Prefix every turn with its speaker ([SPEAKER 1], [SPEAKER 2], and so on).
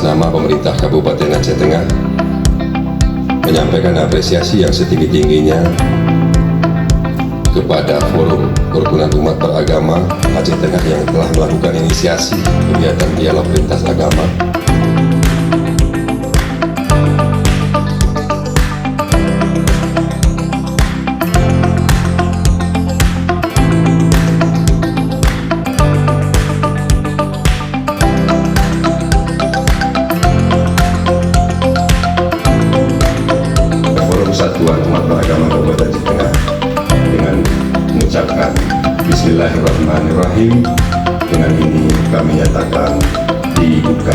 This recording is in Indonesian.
[SPEAKER 1] nama pemerintah Kabupaten Aceh Tengah menyampaikan apresiasi yang setinggi-tingginya kepada Forum Kerukunan Umat Beragama Aceh Tengah yang telah melakukan inisiasi kegiatan dialog lintas agama. Persatuan Umat Beragama Kabupaten Aceh Tengah dengan mengucapkan Bismillahirrahmanirrahim. Dengan ini kami nyatakan dibuka.